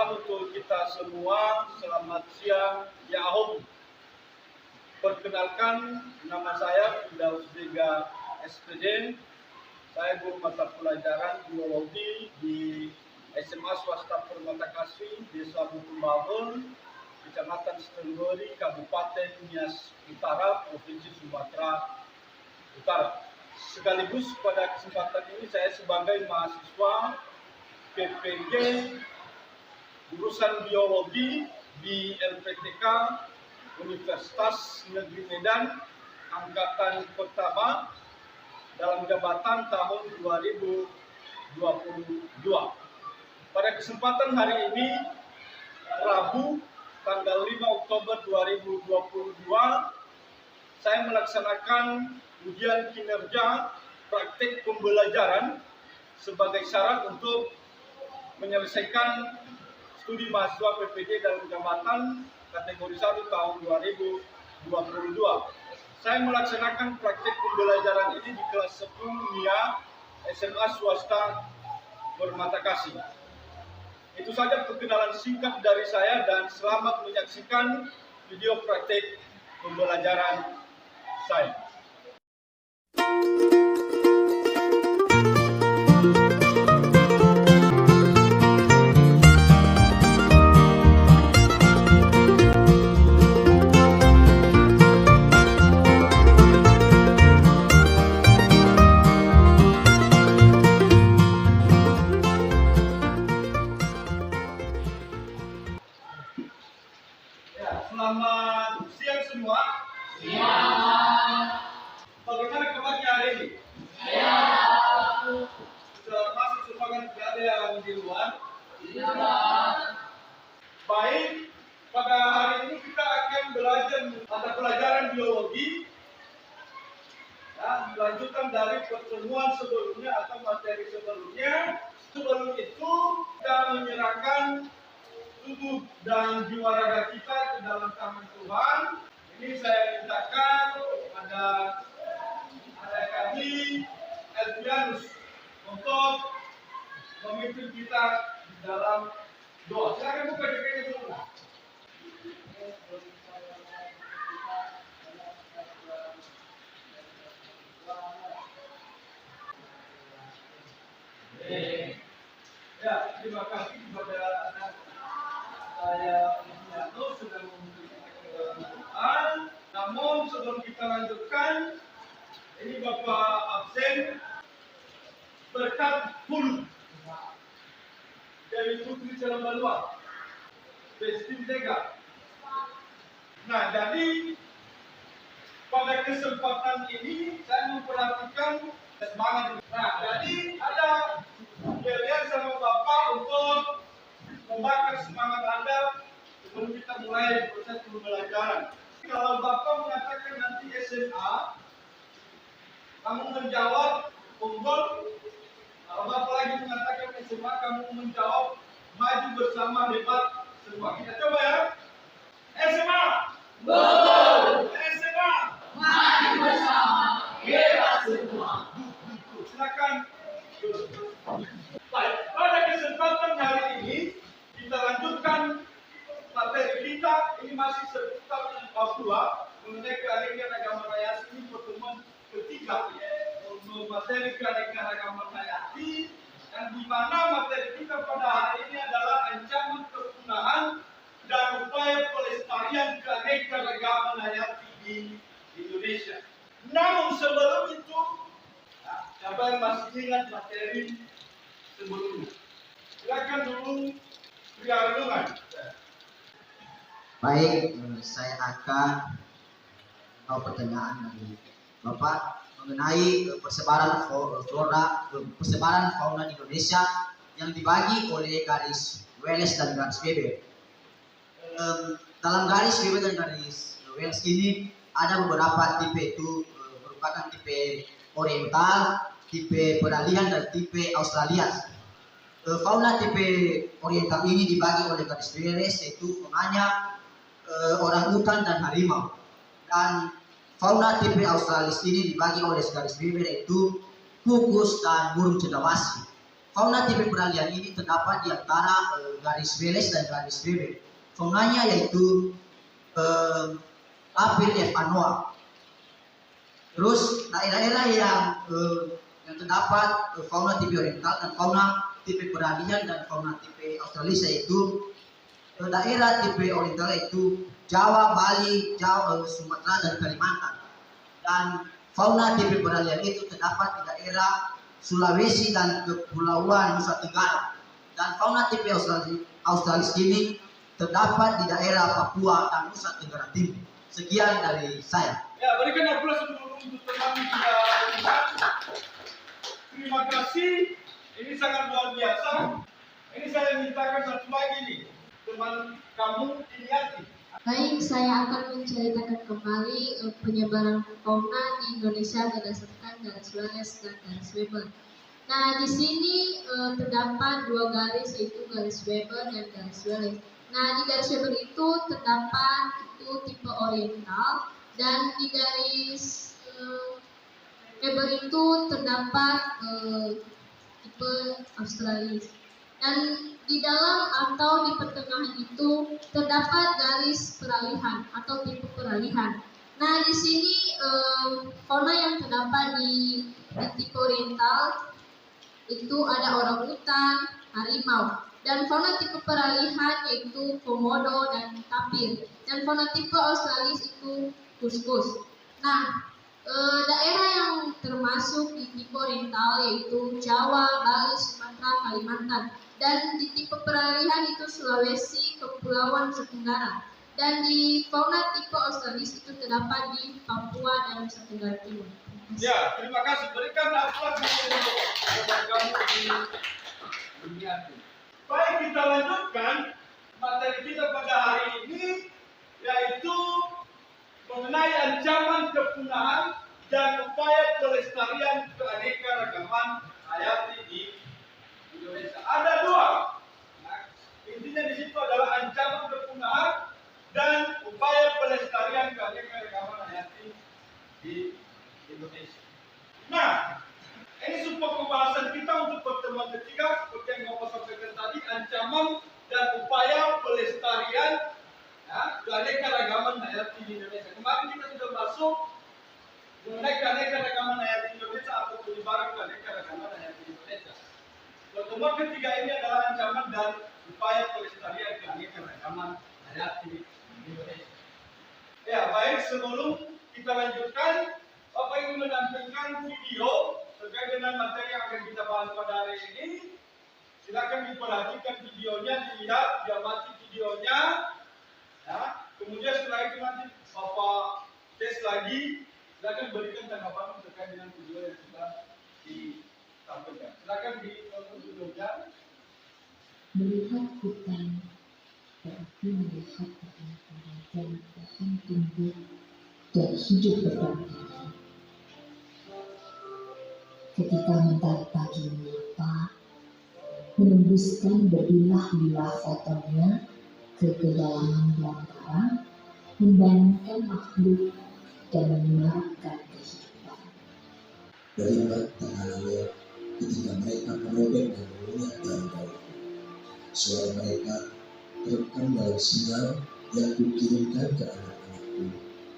malam untuk kita semua. Selamat siang, ya Ahom. Perkenalkan, nama saya Firdaus Vega SPD. Saya guru mata pelajaran biologi di SMA Swasta Permata Kasih, Desa Bukumbabel, Kecamatan Stenggori, Kabupaten Nias Utara, Provinsi Sumatera Utara. Sekaligus pada kesempatan ini saya sebagai mahasiswa PPG jurusan biologi di LPTK Universitas Negeri Medan angkatan pertama dalam jabatan tahun 2022. Pada kesempatan hari ini, Rabu tanggal 5 Oktober 2022, saya melaksanakan ujian kinerja praktik pembelajaran sebagai syarat untuk menyelesaikan studi mahasiswa PPG dalam jabatan kategori 1 tahun 2022. Saya melaksanakan praktik pembelajaran ini di kelas 10 MIA SMA Swasta Permata Kasih. Itu saja perkenalan singkat dari saya dan selamat menyaksikan video praktik pembelajaran saya. Selamat siang semua. Siang. Bagaimana kabarnya hari ini? Siang. Sudah masuk semangat, tidak ada yang di luar? Tidak. Baik, pada hari ini kita akan belajar mata pelajaran biologi. Ya, melanjutkan dari pertemuan sebelumnya atau materi sebelumnya. Sebelum itu kita menyerahkan tubuh dan jiwa raga kita ke dalam tangan Tuhan. Ini saya mintakan kepada adik kami Elvianus untuk memimpin kita di dalam doa. Silakan buka DP-nya dulu. Ya, terima kasih kepada anak saya sudah memberikan kebenaran. Namun sebelum kita lanjutkan, ini Bapak absen berkat hulu dari Putri Celambalua, Bestin Tega. Nah, jadi pada kesempatan ini saya memperhatikan semangat. Nah, jadi ada pilihan sama Bapak untuk membakar semangat Anda sebelum kita mulai proses pembelajaran. Kalau Bapak mengatakan nanti SMA, kamu menjawab unggul. Kalau Bapak lagi mengatakan SMA, kamu menjawab maju bersama hebat semua. Kita coba ya. SMA, unggul. SMA, maju bersama hebat semua. Silakan. Baik, pada kesempatan hari ini kita lanjutkan materi kita. Ini masih seputar Papua mengenai keanekaragaman hayati. Ini pertemuan ketiga untuk materi keanekaragaman hayati, dan di mana materi kita pada hari ini adalah ancaman kepunahan dan upaya pelestarian keanekaragaman hayati di Indonesia. Namun sebelum itu, siapa yang masih ingat materi sebelumnya? Silakan dulu. Baik, saya akan pertanyaan dari Bapak mengenai persebaran fauna di Indonesia yang dibagi oleh garis Wallace dan garis Weber. Dalam garis Weber dan garis Wallace ini ada beberapa tipe, itu merupakan tipe oriental, tipe peralihan, dan tipe australia. Fauna tipe oriental ini dibagi oleh garis Wallace, yaitu penganya, orangutan, dan harimau. Dan fauna tipe australis ini dibagi oleh garis Weber, yaitu kukus dan burung cendawasih. fauna tipe peralihan ini terdapat di antara garis Wales dan garis Weber. Faunanya yaitu tapir F. anoa. Terus daerah-daerah yang terdapat fauna tipe oriental dan fauna tipe peralihan dan fauna tipe australis yaitu daerah tipe oriental yaitu Jawa, Bali, Sumatera dan Kalimantan. Dan fauna tipe peralihan itu terdapat di daerah Sulawesi dan Kepulauan Nusa Tenggara. Dan fauna tipe australis ini terdapat di daerah Papua dan Nusa Tenggara Timur. Sekian dari saya. Ya, berikan aplaus sebelum untuk teman kita. Terima kasih. Ini sangat luar biasa. Ini saya mintakan satu lagi nih, teman kamu Iniati. Baik, saya akan menceritakan kembali penyebaran fauna di Indonesia berdasarkan garis Wales dan garis Weber. Nah, di sini terdapat dua garis, yaitu garis Weber dan garis Wales. Nah, di garis Weber itu terdapat itu tipe oriental, dan di garis Weber itu terdapat tipe australis. Dan di dalam atau di pertengahan itu terdapat garis peralihan atau tipe peralihan. Nah, di sini fauna yang terdapat di tipe oriental itu ada orangutan, harimau. Dan fauna tipe peralihan yaitu komodo dan tapir. Dan fauna tipe australis itu kuskus. Nah, daerah yang termasuk di tipe oriental yaitu Jawa, Bali, Sumatera, Kalimantan. Dan di tipe peralihan itu Sulawesi, Kepulauan Nusa Tenggara. Dan di fauna tipe australis itu terdapat di Papua dan Nusa Tenggara Timur. Ya, terima kasih. Berikan aplaus kepada kamu Iniati. Baik, kita lanjutkan materi kita pada hari ini, yaitu mengenai ancaman kepunahan dan upaya pelestarian keanekaragaman hayati di Indonesia. Ada dua. Nah, intinya di situ adalah ancaman kepunahan dan upaya pelestarian keanekaragaman hayati di Indonesia. Nah, ini sebuah pembahasan kita untuk pertemuan ketiga, seperti yang Bapak sampaikan tadi, ancaman dan upaya pelestarian keanekaragaman hayati di Indonesia. Kemarin kita sudah masuk mengenai keanekaragaman hayati Indonesia atau penyebaran keanekaragaman hayati Indonesia. Pertemuan ketiga ini adalah ancaman dan upaya pelestarian keanekaragaman hayati Indonesia. Ya, baik, sebelum kita lanjutkan, Bapak ingin menampilkan video terkait dengan materi yang akan kita bahas pada hari ini. Silakan diperhatikan videonya, dilihat, diamati videonya. Ya, kemudian setelah itu nanti Bapak tes lagi, silakan berikan tanggapan terkait dengan video yang sudah disampaikan. Silakan ditonton videonya. Melihat hutan berarti melihat pohon-pohon yang tumbuh dan hidup berdampingan. Ketika mentari pagi menyapa, menembuskan berbilah-bilah fotonya ke kedalaman belantara, membangunkan makhluk dan menyemarakkan kehidupan. Beriman tak halal ketika mereka merobek dan mengunyah daun-daun. Suara mereka terekam dalam sinyal yang kukirimkan ke anak-anakku,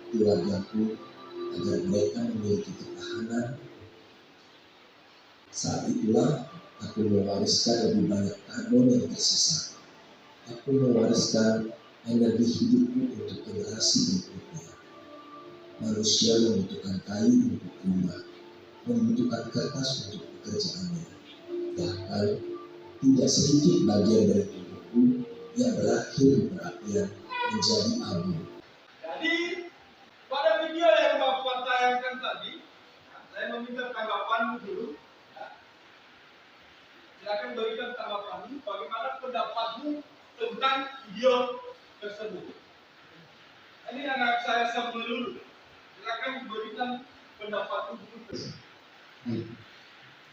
keluargaku, agar mereka memiliki ketahanan. Saat itulah aku mewariskan lebih banyak karbon yang tersisa. Aku mewariskan energi hidupku untuk generasi berikutnya. Manusia membutuhkan kayu untuk rumah, membutuhkan kertas untuk pekerjaannya. Bahkan tidak sedikit bagian dari tubuhku yang berakhir di perapian menjadi abu. Jadi, pada video yang Bapak tayangkan tadi, saya meminta tanggapanmu dulu. Silakan berikan tanggapanmu, bagaimana pendapatmu tentang video tersebut. Ini anak saya Samuel. Silakan berikan pendapatmu dulu. Baik,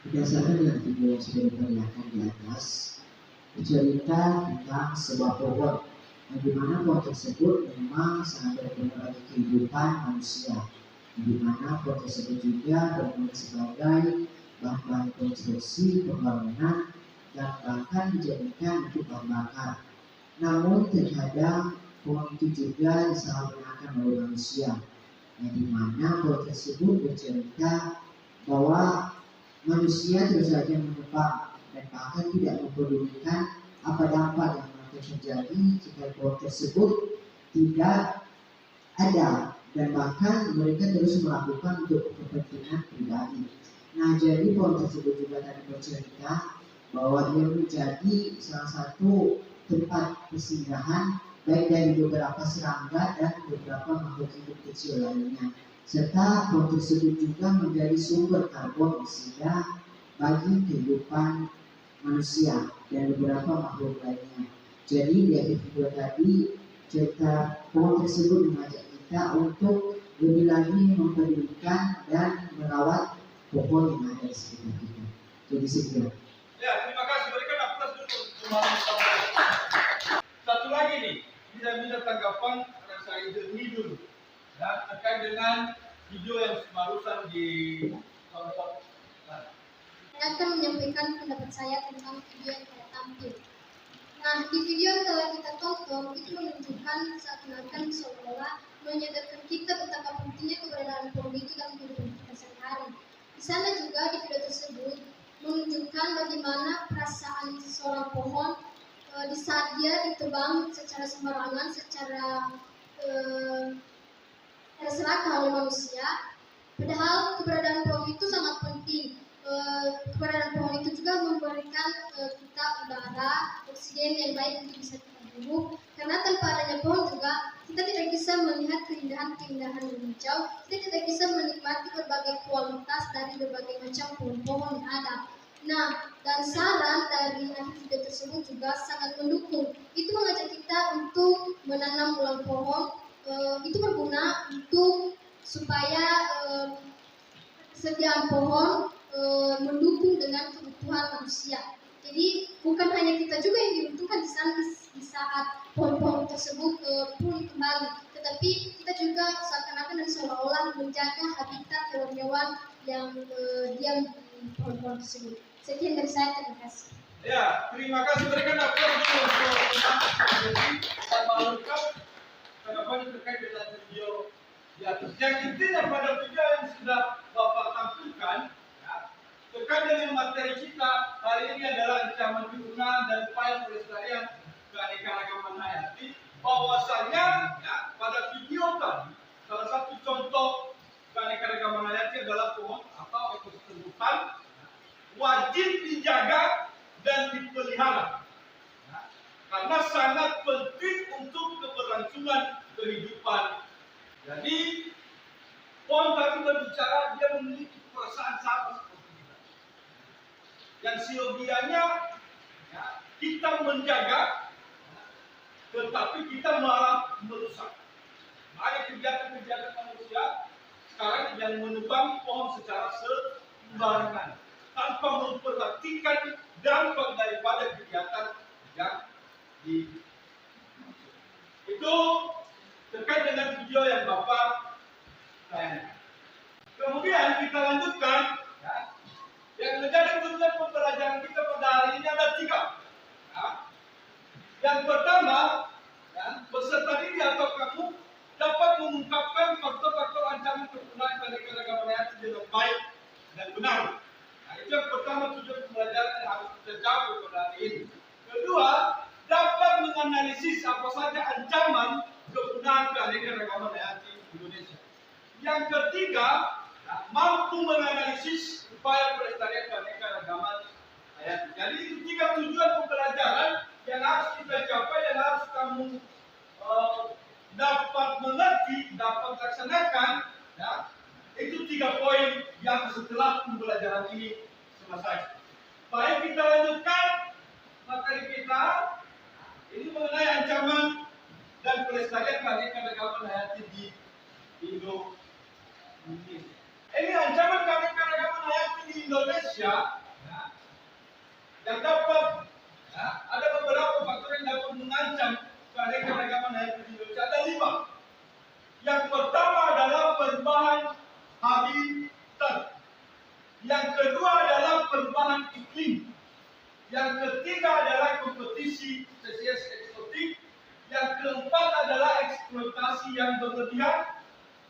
berdasarkan dengan video yang sudah diperlihatkan di atas, bercerita tentang sebuah pohon, yang dimana pohon tersebut memang sangat berguna bagi kehidupan manusia, di mana pohon tersebut juga berfungsi sebagai bahan konstruksi, pembangunan, dan bahkan dijadikan untuk bahan bakar. Namun terkadang pohon itu juga disalahgunakan oleh manusia, yang dimana pohon tersebut bercerita bahwa manusia terus saja menebang dan bahkan tidak mempedulikan apa dampak yang akan terjadi jika pohon tersebut tidak ada, dan bahkan mereka terus melakukan untuk kepentingan pribadi. Nah, jadi pohon tersebut juga tadi bercerita bahwa dia menjadi salah satu tempat persinggahan baik dari beberapa serangga dan beberapa makhluk hidup kecil lainnya. Serta pohon tersebut juga menjadi sumber karbon oksida bagi kehidupan manusia dan beberapa makhluk lainnya. Jadi di akhir video tadi cerita pohon tersebut mengajak kita untuk lebih lagi mempedulikan dan merawat pohon yang ada di sekitar kita. Jadi sekian. Ya, terima kasih. Berikan aplaus dulu untuk malam sampai. Satu lagi nih, bisa tanggapan karena saya dulu ya, terkait dengan video yang barusan di tonton. Saya akan menyampaikan pendapat saya tentang video yang telah tampil. Nah, di video yang telah kita tonton itu menunjukkan seakan-akan seolah-olah menyadarkan kita betapa pentingnya keberadaan pohon itu dalam kehidupan kita sehari-hari. Di sana juga di video tersebut menunjukkan bagaimana perasaan seorang pohon di saat dia ditebang secara sembarangan, secara terserah oleh manusia. Padahal keberadaan pohon itu sangat penting. Keberadaan pohon itu juga memberikan kita udara, oksigen yang baik untuk bisa kita hidup. Karena tanpa adanya pohon juga kita tidak bisa melihat keindahan-keindahan yang hijau. Kita tidak bisa menikmati berbagai kualitas dari berbagai macam pohon-pohon yang ada. Nah, dan saran dari akhir video tersebut juga sangat mendukung. Itu mengajak kita untuk menanam ulang pohon. Itu berguna untuk supaya kesediaan pohon mendukung dengan kebutuhan manusia. Jadi bukan hanya kita juga yang dibutuhkan di sana di saat pohon-pohon tersebut pulih kembali, tetapi kita juga seakan-akan dan seolah-olah menjaga habitat hewan-hewan yang diam di pohon-pohon tersebut. Sekian dari saya, terima kasih. Ya, terima kasih. Berikan aplaus dulu untuk sama lengkap tanggapan terkait dengan video di atas. Yang intinya pada video yang sudah Bapak tampilkan, ya, terkait dengan materi kita hari ini adalah ancaman kegunaan dan upaya pelestarian keanekaragaman hayati. Bahwasanya ya, pada video tadi salah satu contoh keanekaragaman hayati adalah pohon atau ekosistem hutan wajib dijaga dan dipelihara ya, karena sangat penting untuk keberlangsungan kehidupan. Jadi pohon tadi berbicara dia memiliki perasaan sama seperti kita. Yang siogianya ya, kita menjaga, ya, tetapi kita malah merusak. Ada kegiatan-kegiatan manusia sekarang yang menebang pohon secara sembarangan tanpa memperhatikan dampak daripada kegiatan yang itu terkait dengan video yang Bapak tayangkan. Kemudian kita lanjutkan ya, yang menjadi tujuan pembelajaran kita pada hari ini ada 3 ya. Yang pertama ya, peserta didik atau kamu dapat mengungkapkan faktor-faktor ancaman kegunaan keanekaragaman hayati dengan baik dan benar. Nah, itu yang pertama tujuan pembelajaran yang harus kita jawab pada hari ini. Kedua, dapat menganalisis apa saja ancaman kegunaan keanekaragaman hayati Indonesia. Yang ketiga, mampu menganalisis upaya pelestarian keanekaragaman hayati. Jadi itu 3 tujuan pembelajaran yang harus kita capai, yang harus kamu dapat mengerti, dapat laksanakan. Ya, itu 3 poin yang setelah pembelajaran ini selesai. Baik, kita lanjutkan materi kita. Ini mengenai ancaman dan pelestarian keanekaragaman hayati di Indonesia. Ini ancaman keanekaragaman hayati di Indonesia ya, yang dapat ya, ada beberapa faktor yang dapat mengancam keanekaragaman hayati di Indonesia. Ada 5. Yang pertama adalah perubahan habitat. Yang kedua adalah perubahan iklim. Yang ekspektasi yang berlebihan.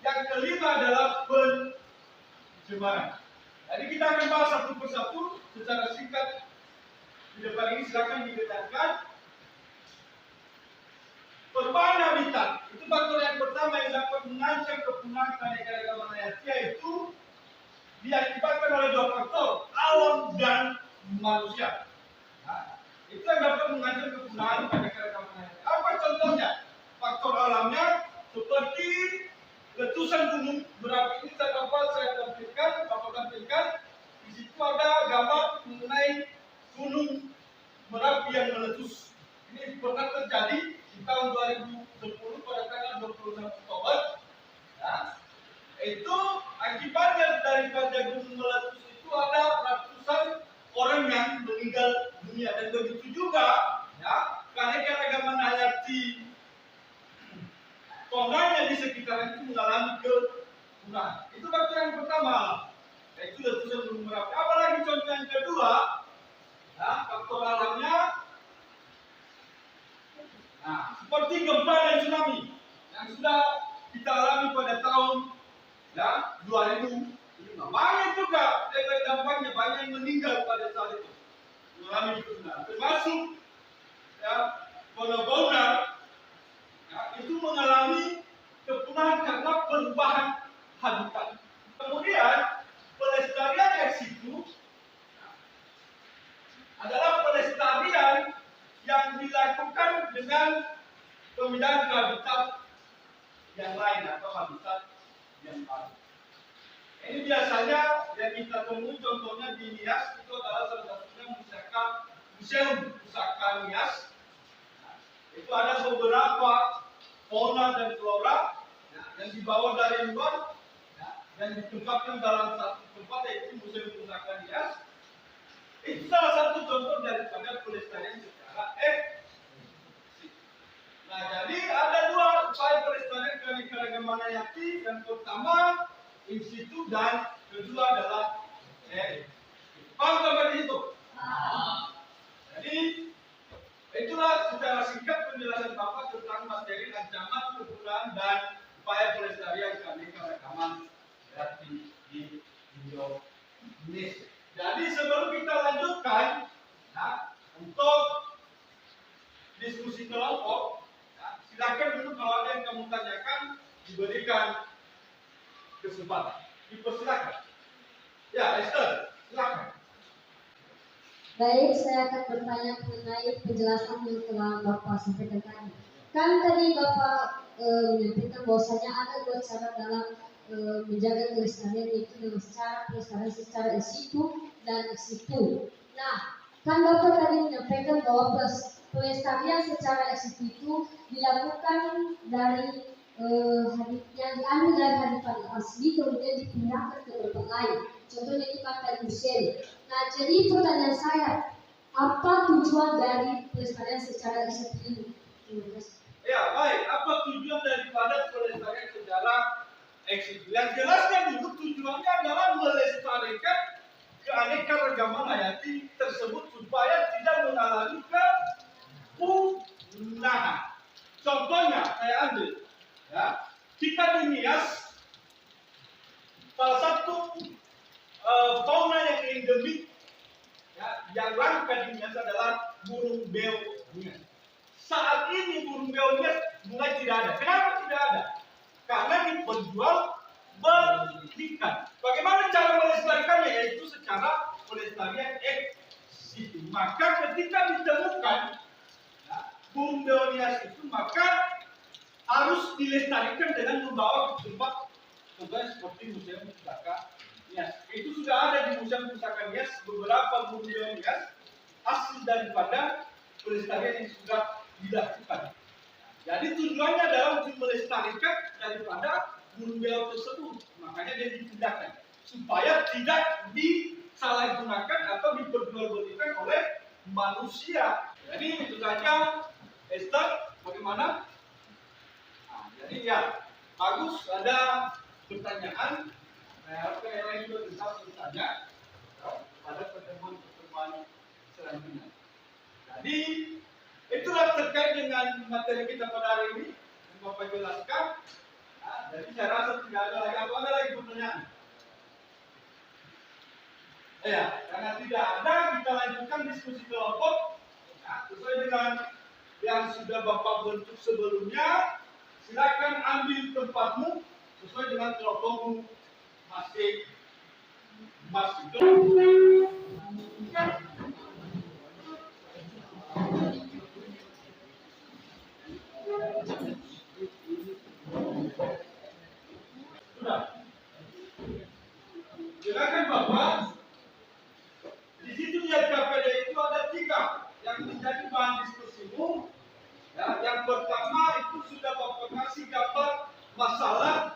Yang kelima adalah pencemaran. Jadi kita akan bahas satu persatu secara singkat. Di depan ini silakan didengarkan. Perubahan habitat itu faktor yang pertama yang dapat mengancam kepunahan keanekaragaman hayati, yaitu diakibatkan oleh dua faktor, alam dan manusia. Nah, itu yang dapat mengancam kepunahan keanekaragaman hayati. Apa contohnya? Faktor alamnya seperti letusan gunung berapi. Ini saya tampilkan. Di situ ada gambar mengenai gunung Merapi yang meletus. Ini pernah terjadi di tahun 2010 pada tanggal 26 Oktober. Ya. Itu akibatnya daripada gunung meletus itu ada ratusan orang yang meninggal dunia, dan begitu juga ya keanekaragaman hayati faunanya di sekitar itu mengalami kepunahan. Itu faktor yang pertama, yaitu letusan gunung Merapi. Apalagi contoh yang kedua, ya, faktor alamnya, nah, seperti gempa dan tsunami yang sudah kita alami pada tahun ya 2005. Banyak juga efek dampaknya, banyak yang meninggal pada saat itu mengalami kepunahan, termasuk ya fauna ya, itu mengalami kepunahan karena perubahan habitat. Kemudian pelestarian ex situ adalah pelestarian yang dilakukan dengan pemindahan ke habitat yang lain atau habitat yang baru. Ini biasanya yang kita temui contohnya di Nias, itu adalah salah satunya Museum Pusaka Nias. Nah, itu ada beberapa fauna dan flora yang dibawa dari luar dan ditempatkan dalam satu tempat, yaitu Museum Pusaka Nias. Itu salah satu contoh daripada pelestarian secara eksis. Nah, jadi ada dua upaya pelestarian keanekaragaman hayati. Yang pertama in situ dan kedua adalah paham sampai di situ? Jadi itulah secara singkat penjelasan Bapak tentang materi ancaman, kepunahan dan upaya pelestarian keanekaragaman hayati di Indonesia. Jadi sebelum kita lanjutkan ya, untuk diskusi kelompok, ya, silakan dulu kalau ada yang kamu tanyakan diberikan kesempatan. Dipersilakan. Ya, Esther, silakan. Baik, saya akan bertanya mengenai penjelasan yang telah Bapak sampaikan tadi. Kan tadi Bapak menyampaikan bahwasanya ada dua cara dalam menjaga kelestarian, yaitu dengan pelestarian secara in situ dan ex situ. Nah, kan Bapak tadi menyampaikan bahwa pelestarian secara ex situ itu dilakukan dari yang diambil dari habitat asli kemudian dipindahkan ke tempat lain. Contohnya itu kata museum. Nah, jadi pertanyaan saya, apa tujuan dari pelestarian secara ex situ ini? Terima kasih. Ya, baik. Apa tujuan daripada pelestarian secara ex situ? Yang jelasnya dulu tujuannya adalah melestarikan keanekaragaman hayati tersebut supaya tidak mengalami kepunahan. Contohnya saya ambil, ya, kita di Nias, salah satu fauna yang endemik, ya, yang langka di Nias adalah burung beo Nias. Saat ini burung beo Nias mulai tidak ada. Kenapa tidak ada? Karena diperjual belikan. Bagaimana cara melestarikannya? Yaitu secara pelestarian ex situ. Maka ketika ditemukan ya, burung beo Nias itu, maka harus dilestarikan dengan membawa ke tempat contohnya seperti Museum Pusaka Nias. Itu sudah ada di Museum Pusaka Nias beberapa burung beo Nias hasil daripada pelestarian yang sudah dilakukan. Jadi tujuannya adalah untuk melestarikan daripada burung beo tersebut. Makanya dia dipindahkan supaya tidak disalahgunakan atau diperjualbelikan oleh manusia. Jadi itu saja, Esther, bagaimana? Nah, jadi ya, bagus, ada pertanyaan. Saya harapkan yang lain juga bisa bertanya pada pertemuan selanjutnya. Jadi itulah terkait dengan materi kita pada hari ini Bapak jelaskan. Nah, jadi saya rasa tidak ada lagi. Apa ada lagi pertanyaan? Ya, karena tidak ada, kita lanjutkan diskusi kelompok. Nah, sesuai dengan yang sudah Bapak bentuk sebelumnya, silakan ambil tempatmu sesuai dengan kelompokmu masing-masing. Sudah. Silakan Bapak. Di situ di KPD itu ada 3 yang menjadi bahan diskusimu. Ya, yang pertama itu sudah Bapak kasih gambar masalah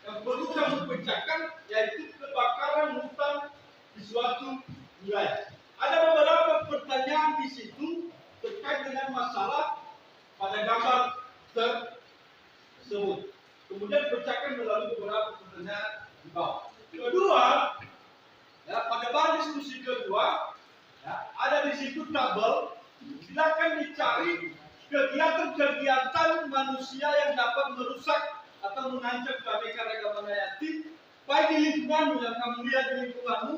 yang perlu kamu pecahkan, yaitu kebakaran hutan di suatu wilayah. Ada beberapa pertanyaan di situ terkait dengan masalah pada gambar tersebut. Kemudian pecahkan melalui beberapa pertanyaan di bawah. Kedua, ya, pada bahan diskusi kedua, ya, ada di situ tabel. Silakan dicari kegiatan-kegiatan manusia yang dapat merusak atau mengancam keanekaragaman hayati, baik di lingkunganmu yang kamu lihat di lingkunganmu.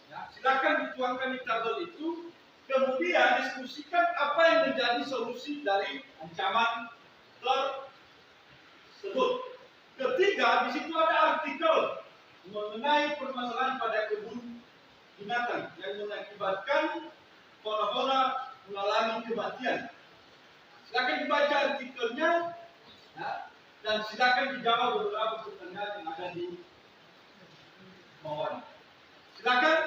Ya, silakan dituangkan di tabel itu. Kemudian diskusikan apa yang menjadi solusi dari ancaman tersebut. Ketiga, di situ ada artikel mengenai permasalahan pada kebun binatang yang mengakibatkan fauna-fauna mengalami kematian. Silakan dibaca artikelnya, ya, dan silakan dijawab beberapa pertanyaan yang ada di bawah. Silakan.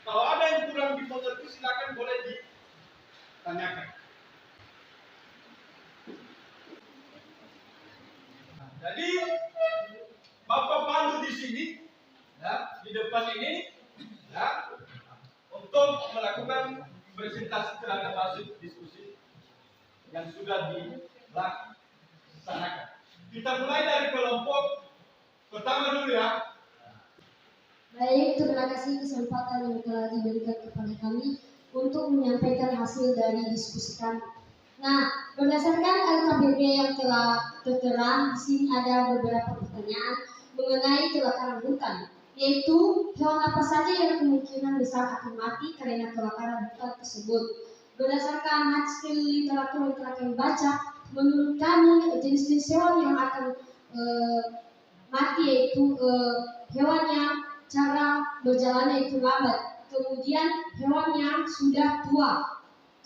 Kalau ada yang kurang dimengerti, silakan boleh ditanyakan. Jadi Bapak pandu di sini, ya, di depan ini, ya, untuk melakukan presentasi terhadap hasil diskusi yang sudah dilaksanakan. Kita mulai dari kelompok pertama dulu ya. Baik, terima kasih kesempatan yang telah diberikan kepada kami untuk menyampaikan hasil dari diskusi kami. Nah, berdasarkan LKBP yang telah tertera, di sini ada beberapa pertanyaan mengenai kebakaran hutan, yaitu hewan apa saja yang kemungkinan besar akan mati karena kebakaran hutan tersebut. Berdasarkan hasil literatur yang telah kami baca, menurut kami jenis-jenis hewan yang akan mati yaitu hewan yang cara berjalannya itu lambat, kemudian hewan yang sudah tua.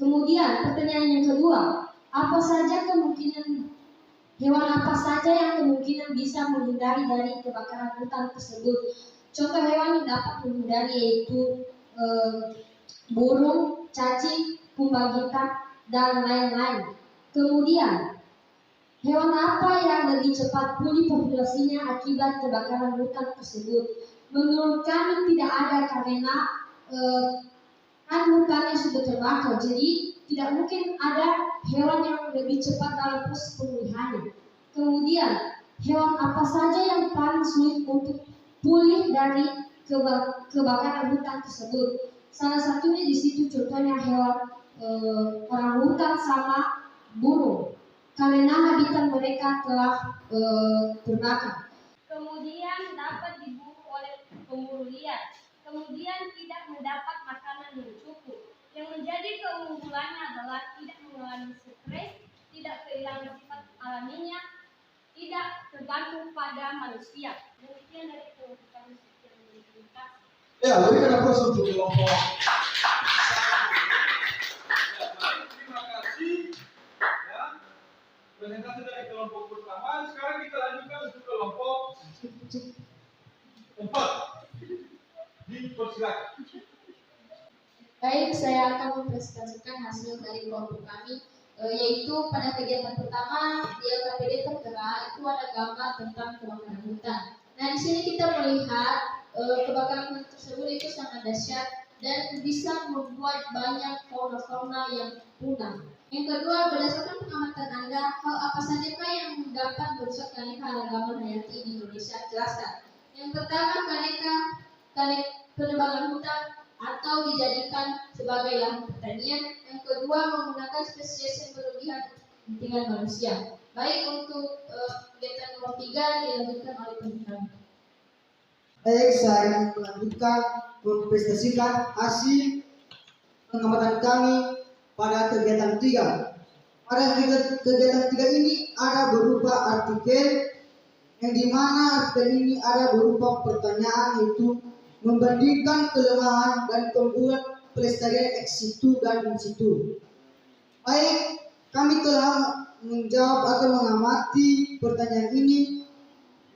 Kemudian pertanyaan yang kedua, hewan apa saja yang kemungkinan bisa menghindari dari kebakaran hutan tersebut? Contoh hewan yang dapat menghindari yaitu burung, cacing, kumbang hitam, dan lain-lain. Kemudian, hewan apa yang lebih cepat pulih populasinya akibat kebakaran hutan tersebut? Menurut kami tidak ada karena kan hutannya sudah terbakar, jadi tidak mungkin ada hewan yang lebih cepat dalam proses pemulihannya. Kemudian, hewan apa saja yang paling sulit untuk pulih dari kebakaran hutan tersebut? Salah satunya di situ contohnya hewan orangutan sama burung, karena habitat mereka telah terbakar. Kemudian dapat diburu oleh pemburu liar. Kemudian tidak mendapat makanan yang cukup. Yang menjadi keunggulannya adalah tidak mengalami stres, tidak kehilangan sifat alaminya, tidak tergantung pada manusia. Demikian dari kelompok sekian terima kasih. Ya, berikan aplaus untuk kelompok. Terima kasih. Ya, presentasi dari kelompok pertama. Sekarang kita lanjutkan untuk kelompok 4. Dipersilakan. Baik, saya akan mempresentasikan hasil dari kelompok kami, yaitu pada kegiatan pertama di LKPD tertera itu ada gambar tentang kebakaran hutan. Nah, di sini kita melihat kebakaran hutan tersebut itu sangat dahsyat dan bisa membuat banyak fauna-fauna yang punah. Yang kedua, berdasarkan pengamatan Anda, hal apa sajakah yang dapat merusak keanekaragaman hayati di Indonesia? Jelaskan. Yang pertama, penebangan hutan atau dijadikan sebagai lahan pertanian. Yang kedua, menggunakan spesies yang berlebihan kepentingan manusia. Baik, untuk kegiatan nomor 3 dilanjutkan oleh teman-teman. Baik, saya akan melanjutkan mempresentasikan hasil pengamatan kami pada kegiatan 3. Pada kegiatan 3 ini ada berupa artikel, yang dimana artikel ini ada berupa pertanyaan, yaitu membandingkan kelemahan dan keunggulan pelestarian ex situ dan in situ. Baik, kami telah menjawab atau mengamati pertanyaan ini,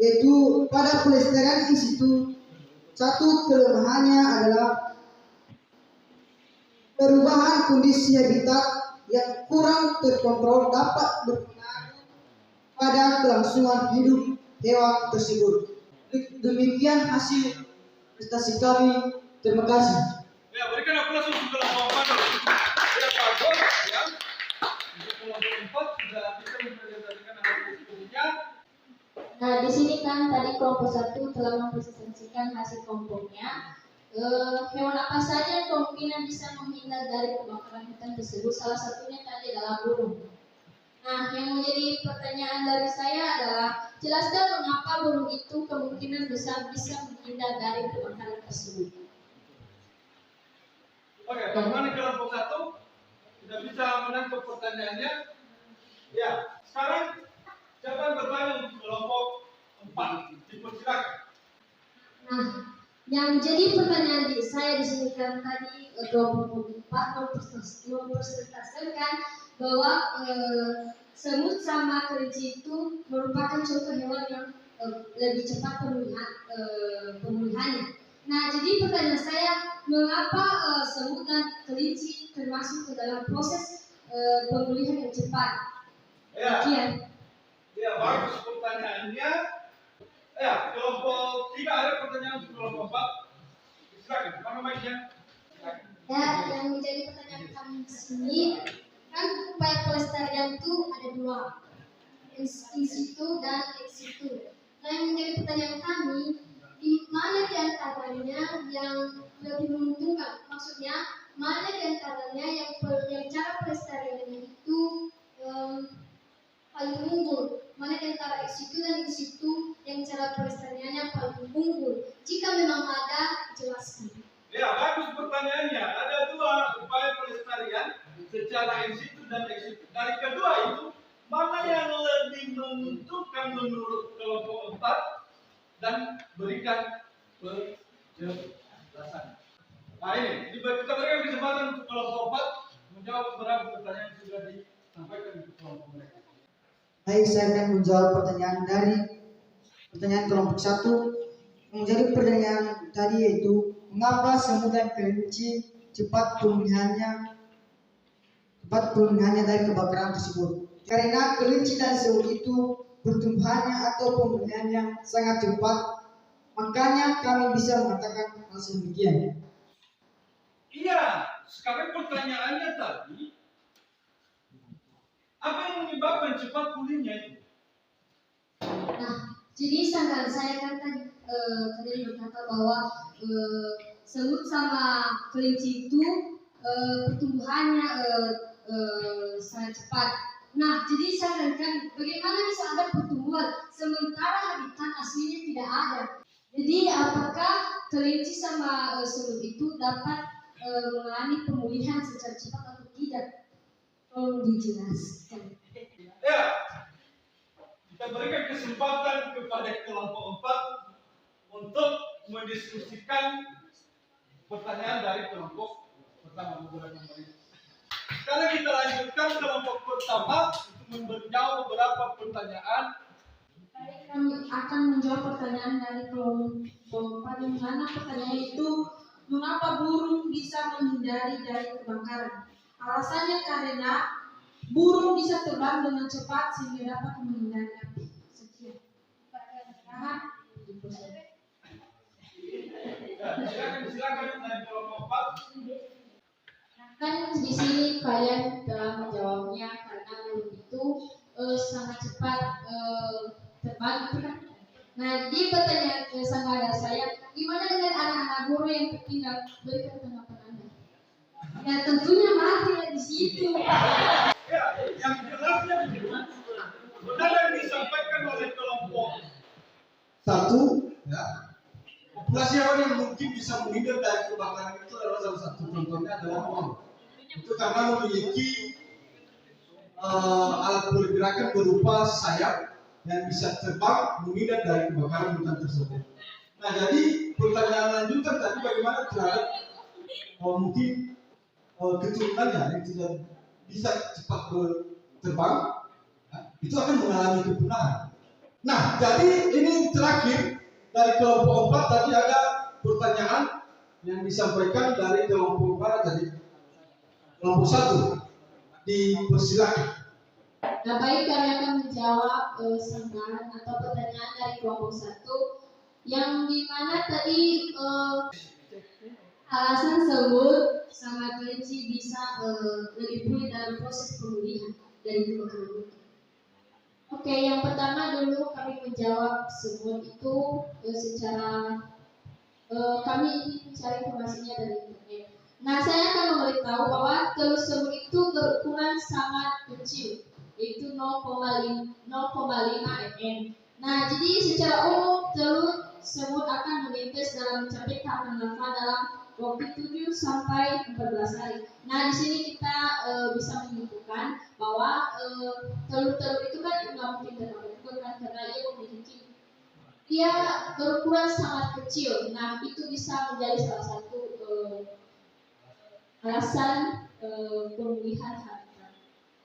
yaitu pada pelestarian in situ, satu kelemahannya adalah perubahan kondisi habitat yang kurang terkontrol dapat berpengaruh pada kelangsungan hidup hewan tersebut. Demikian hasil prestasi kami. Terima kasih. Ya, berikan aplaus untuk kelompok 4. Ya, bagus ya. Untuk kelompok 4 sudah bisa mempresentasikan hasil-hasilnya. Nah, di sini kan tadi kelompok 1 telah mempresentasikan hasil kelompoknya. Hewan apa saja kemungkinan bisa menghindar dari kebakaran hutan tersebut? Salah satunya tadi adalah burung. Nah, yang menjadi pertanyaan dari saya adalah, jelaskan mengapa burung itu kemungkinan besar bisa menghindar dari kebakaran tersebut. Oke, bagaimana kelompok 1 sudah bisa menangkap pertanyaannya? Ya, sekarang siapa yang bertanya untuk kelompok 4? Dipersilakan. Nah, yang jadi pertanyaan saya di sini kan tadi kelompok 4 mempresentasikan bahwa semut sama kelinci itu merupakan contoh hewan yang lebih cepat pemulihannya. Nah, jadi pertanyaan saya, mengapa semut dan kelinci termasuk ke dalam proses pemulihan yang cepat? Ya. Sekian. Ya, bagus pertanyaannya. Ya, kelompok 3 ada pertanyaan untuk kelompok 4. Silakan, mana mic-nya? Ya, yang menjadi pertanyaan kami di sini kan upaya pelestarian itu ada 2, in situ dan ex situ. Nah, yang menjadi pertanyaan kami, di mana di antaranya yang lebih menguntungkan? Maksudnya, mana di antaranya yang cara pelestariannya itu paling unggul? Mana di antara ex situ dan in situ yang cara pelestariannya paling unggul? Jika memang ada, jelaskan. Ya, bagus pertanyaannya. Ada 2 upaya pelestarian secara in situ dan ex situ. Dari kedua itu, mana yang lebih menguntungkan menurut kelompok 4 dan berikan penjelasan. Nah ini, kita berikan kesempatan untuk kelompok 4 menjawab beberapa pertanyaan yang sudah disampaikan untuk kelompok mereka. Baik, saya akan menjawab pertanyaan kelompok 1. Menjadi pertanyaan tadi, yaitu mengapa semut dan kelinci cepat pemulihannya dari kebakaran tersebut? Karena kelinci dan semut itu pertumbuhannya atau pemulihannya sangat cepat, makanya kami bisa mengatakan hal demikian. Iya, sekarang pertanyaannya tadi, apa yang menyebabkan cepat pulihnya itu? Nah, jadi sangkaan saya kan tadi berkata bahwa semut sama kelinci itu pertumbuhannya sangat cepat. Nah, jadi saya kan bagaimana bisa ada pertumbuhan sementara habitat aslinya tidak ada? Jadi apakah kelinci sama semut itu dapat mengalami pemulihan secara cepat atau tidak? Tolong dijelaskan. Ya, kita berikan kesempatan kepada kelompok 4 untuk mendiskusikan pertanyaan dari kelompok pertama. Sekarang kita lanjutkan kelompok pertama untuk menjawab beberapa pertanyaan. Baik, kami akan menjawab pertanyaan dari kelompok 4 yang mana pertanyaan itu, mengapa burung bisa menghindari dari kebakaran? Alasannya karena burung bisa terbang dengan cepat sehingga dapat menghindari api. Sekian. Silakan dari kelompok 4. Kan di sini kalian telah menjawabnya karena burung itu sangat cepat terbang, gitu kan? Nah, jadi pertanyaan sama saya, gimana dengan anak-anak burung yang tertinggal? Berikan tanggapan Anda. Ya tentunya mati di situ. Ya, yang jelasnya Satu, ya, populasi hewan yang mungkin bisa menghindar dari kebakaran itu adalah salah satu contohnya adalah pohon. Itu karena memiliki alat pergerakan berupa sayap yang bisa terbang menghindar dari kebakaran hutan tersebut. Nah, jadi pertanyaan lanjutan tadi bagaimana terhadap mungkin keturunannya yang tidak bisa cepat terbang, itu akan mengalami kepunahan. Nah, jadi ini terakhir dari kelompok 4 tadi ada pertanyaan yang disampaikan dari kelompok 4 tadi. Kelompok 1 dipersilakan. Nah, baik, kami akan menjawab senggahan atau pertanyaan dari kelompok 1 yang dimana tadi alasan sebut sangat kelinci bisa lebih pulih dalam proses pemulihan dari kebakaran hutan. Oke, yang pertama dulu kami menjawab semut itu secara kami mencari informasinya dari internet. Nah, saya akan memberitahu bahwa telur semut itu berukuran sangat kecil, yaitu 0,5 mm. Nah, jadi secara umum telur semut akan menetes dalam mencapai tahapan larva dalam waktu 7 sampai 14 hari. Nah, di sini kita bisa menyimpulkan bahwa telur-telur itu kan nggak mungkin terbentuk kan karena dia berukuran sangat kecil. Nah, itu bisa menjadi salah satu alasan pemulihan habitat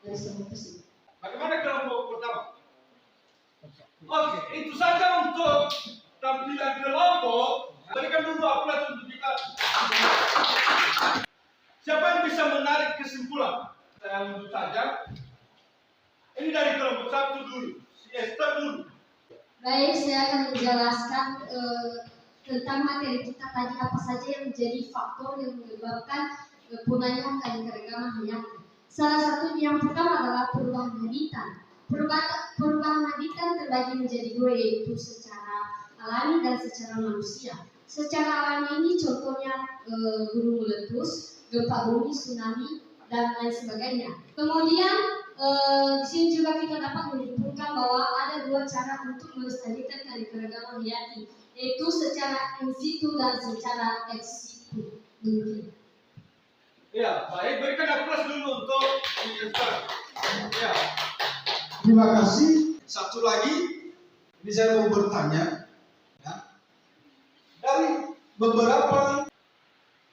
dari semut tersebut. Bagaimana kelompok pertama? Oke, itu saja untuk tampilan kelompok. Berikan dulu aplaus untuk kita. Siapa yang bisa menarik kesimpulan? Saya unjuk saja. Ini dari kelompok 1 dulu. Si Esther dulu. Baik, saya akan menjelaskan tentang materi kita tadi apa saja yang menjadi faktor yang menyebabkan punahnya keanekaragaman hayati. Salah satunya yang pertama adalah perubahan habitat. Perubahan habitat terbagi menjadi dua, yaitu secara alami dan secara manusia. Secara alami ini contohnya gunung meletus, gempa bumi, tsunami, dan lain sebagainya. Kemudian di sini juga kita dapat menyimpulkan bahwa ada dua cara untuk melestarikan keanekaragaman hayati, yaitu secara in situ dan secara ex situ. Ya, baik, berikan aplaus dulu untuk Esther. Ya. Terima kasih. Satu lagi, ini saya mau bertanya, ya, dari beberapa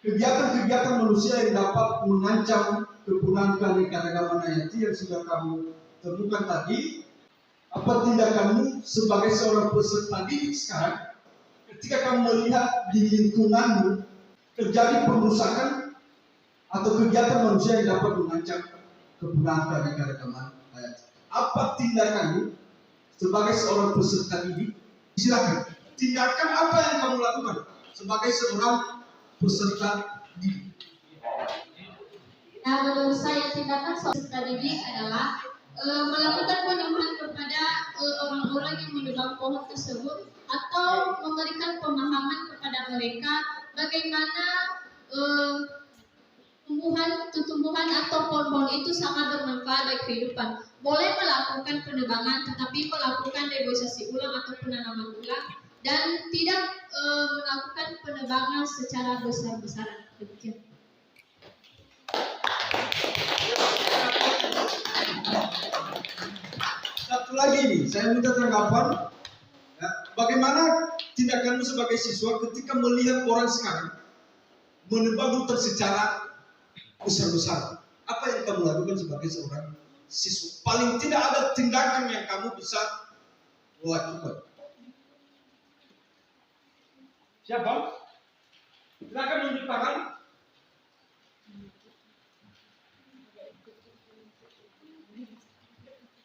kegiatan-kegiatan manusia yang dapat mengancam kepunahan keanekaragaman hayati yang sudah kamu temukan tadi, apa tindakanmu sebagai seorang peserta didik sekarang ketika kamu melihat di lingkunganmu terjadi perusakan atau kegiatan manusia yang dapat mengancam kepunahan keanekaragaman hayati? Apa tindakanmu sebagai seorang peserta didik? Silakan. Tindakan apa yang kamu lakukan sebagai seorang peserta didik? Nah, menurut saya tindakan peserta didik adalah melakukan penyuluhan kepada orang-orang yang menebang pohon tersebut atau memberikan pemahaman kepada mereka bagaimana tumbuhan atau pohon-pohon itu sangat bermanfaat bagi kehidupan. Boleh melakukan penebangan, tetapi melakukan reboisasi ulang atau penanaman ulang, dan tidak melakukan penebangan secara besar-besaran. Demikian. Satu lagi nih, saya minta tanggapan. Ya, bagaimana tindakanmu sebagai siswa ketika melihat orang sekarang menebang hutan secara besar-besaran? Apa yang kamu lakukan sebagai seorang siswa? Paling tidak ada tindakan yang kamu bisa lakukan. Siapa? Silakan tunjuk tangan.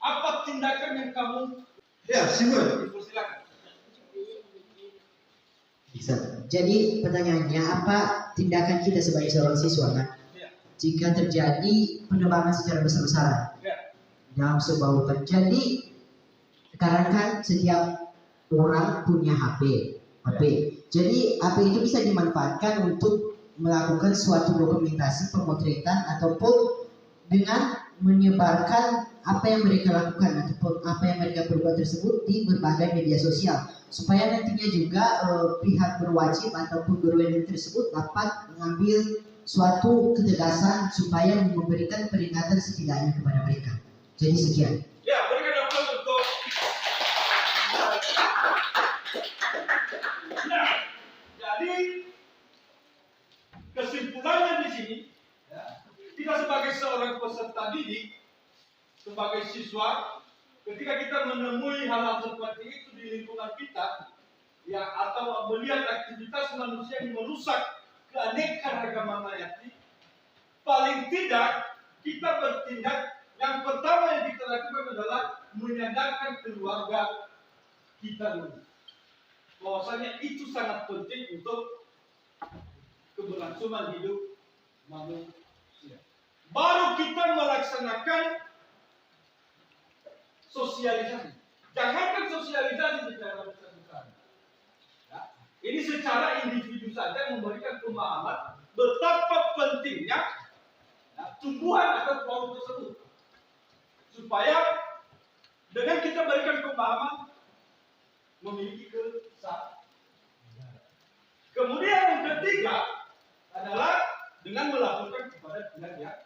Apa tindakan yang kamu? Ya, Simon. Silakan. Bisa. Jadi pertanyaannya, apa tindakan kita sebagai seorang siswa kan? Ya. Jika terjadi penebangan secara besar-besaran Ya. dalam sebuah hutan. Jadi sekarang kan setiap orang punya HP. Jadi HP itu bisa dimanfaatkan untuk melakukan suatu dokumentasi pemotretan ataupun dengan menyebarkan apa yang mereka lakukan ataupun apa yang mereka perbuat tersebut di berbagai media sosial, supaya nantinya juga pihak berwajib ataupun berwenang tersebut dapat mengambil suatu ketegasan supaya memberikan peringatan setidaknya kepada mereka. Jadi sekian. Ya, berikan aplaus untuk. Nah, jadi kesimpulannya di sini, ya, kita sebagai seorang peserta didik, sebagai siswa, ketika kita menemui hal-hal seperti itu di lingkungan kita, ya, atau melihat aktivitas manusia yang merusak keanekaragaman hayati, paling tidak kita bertindak. Yang pertama yang kita lakukan adalah menyadarkan keluarga kita dulu, bahwasanya itu sangat penting untuk keberlangsungan hidup manusia. Baru kita melaksanakan sosialisasi. Jangankan sosialisasi secara besar-besaran. Ya. Ini secara individu saja memberikan pemahaman betapa pentingnya, ya, tumbuhan atau pohon tersebut. Supaya dengan kita berikan pemahaman memiliki kesadaran. Kemudian yang ketiga adalah dengan melaporkan kepada pihak yang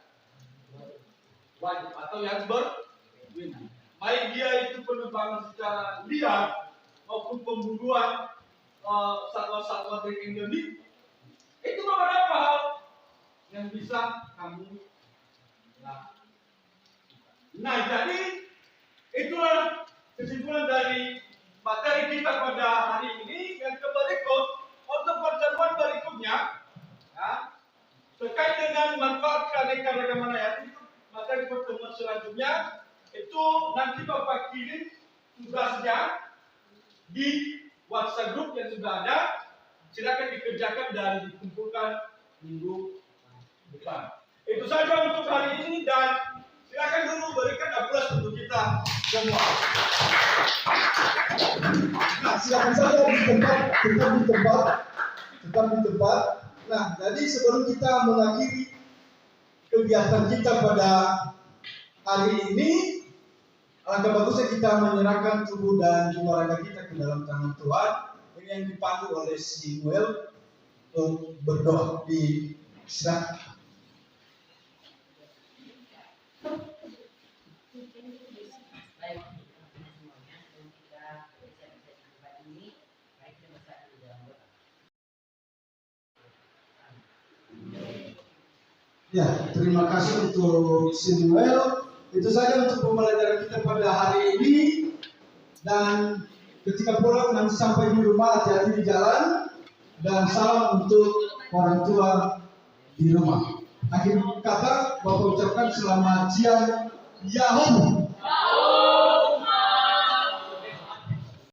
wajib atau yang berwenang. Baik dia itu penebangan secara liar maupun pembunuhan satwa-satwa endemik, itu beberapa hal yang bisa kamu lakukan. Nah, jadi itulah kesimpulan dari materi kita pada hari ini. Yang berikut untuk pertemuan berikutnya, ya, terkait dengan manfaat keanekaragaman hayati, itu materi pertemuan selanjutnya. Itu nanti Bapak kirim tugasnya di WhatsApp group yang sudah ada. Silakan dikerjakan dan dikumpulkan minggu depan. Itu saja untuk hari ini, dan silakan dulu berikan aplaus untuk kita semua. Nah, silakan saja di tempat, tetap di tempat. Nah, jadi sebelum kita mengakhiri kegiatan kita pada hari ini, alangkah bagusnya kita menyerahkan tubuh dan jiwa raga kita ke dalam tangan Tuhan. Ini yang dipandu oleh Samuel untuk berdoa di silakan. Ya, terima kasih untuk Samuel. Itu saja untuk pembelajaran kita pada hari ini. Dan ketika pulang nanti sampai di rumah, hati-hati di jalan. Dan salam untuk orang tua di rumah. Akhir kata, Bapak ucapkan selamat siang. Yahoo!